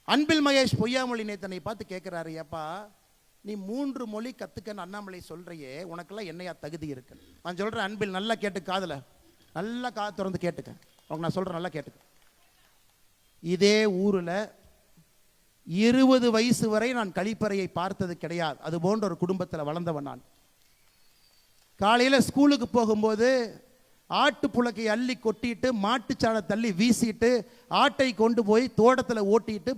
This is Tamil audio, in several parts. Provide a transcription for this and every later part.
அன்பில் மகேஷ் பொய்யாமொழி நேத்தனை பார்த்து கேட்கிறாரு, ஏப்பா நீ 3 மொழி கத்துக்கன்னு அண்ணாமலை சொல்றியே, உனக்கெல்லாம் என்னையா தகுதி இருக்கு? நான் சொல்றேன், அன்பில் நல்லா கேட்டு, காதுல நல்லா காது திறந்து கேட்டுக்க, உனக்கு நான் சொல்றேன், நல்லா கேட்டுக்க. இதே ஊரில் 20 வயசு வரை நான் கழிப்பறையை பார்த்தது கிடையாது. அது போன்ற ஒரு குடும்பத்தில் வளர்ந்தவன் நான். காலையில் ஸ்கூலுக்கு போகும்போது ஆட்டு புழக்கை அள்ளி கொட்டிட்டு மாட்டுச்சாணை தள்ளி வீசிட்டு ஆட்டை கொண்டு போய் தோட்டத்தில் ஓட்டிட்டு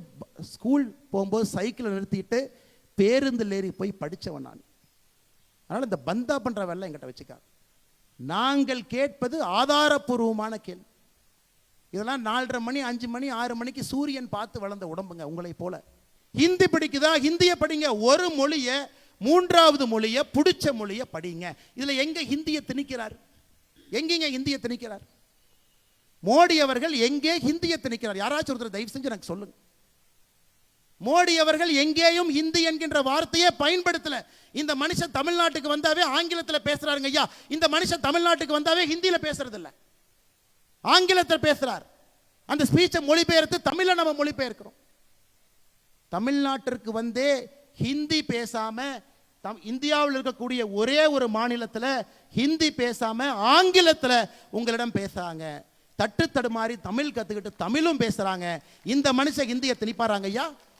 ஸ்கூல் போகும்போது சைக்கிளை நிறுத்திட்டு பேருந்தில் ஏறி போய் படித்தவன் நான். அதனால் இந்த பந்தா பண்ணுற வேலை என்கிட்ட வச்சுக்கா. நாங்கள் கேட்பது ஆதாரபூர்வமான கேள்வி. இதெல்லாம் 4:30 மணி 5 மணி 6 மணிக்கு சூரியன் பார்த்து வளர்ந்த உடம்புங்க உங்களை போல. ஹிந்தி படிக்குதா, ஹிந்தியை படிங்க. ஒரு மொழியை 3வது மொழியை பிடிச்ச மொழியை படிங்க. இதில் எங்க ஹிந்தியை திணிக்கிறார்? எங்கேங்க ஹிந்தியை திணிக்கிறார்? மோடி அவர்கள் எங்கே ஹிந்தியை திணிக்கிறார்? யாராச்சும் ஒருத்தர் தயவு செஞ்சு எனக்கு சொல்லுங்க. மோடி அவர்கள் எங்கேயும் ஹிந்தி என்கின்ற வார்த்தையே பயன்படுத்தல. இந்த மனுஷன் தமிழ்நாட்டுக்கு வந்தாவே ஆங்கிலத்தில் பேசுறாருங்க ஐயா. இந்த மனுஷன் தமிழ்நாட்டுக்கு வந்தாவே ஹிந்தியில பேசுறது இல்லை, ஆங்கிலத்தில் பேசுறார். அந்த ஸ்பீச்சை மொழிபெயர்த்து தமிழை நம்ம மொழிபெயர்க்கிறோம். தமிழ்நாட்டிற்கு வந்தே ஹிந்தி பேசாம, இந்தியாவில் இருக்கக்கூடிய ஒரே ஒரு மாநிலத்தில் ஹிந்தி பேசாம ஆங்கிலத்தில் உங்களிடம் பேசுறாங்க. தட்டு தடுமாறி தமிழ் கத்துக்கிட்டு தமிழும் பேசுறாங்க. இந்த மனுஷன் ஹிந்தியை திணிப்பாராங்க ஐயா?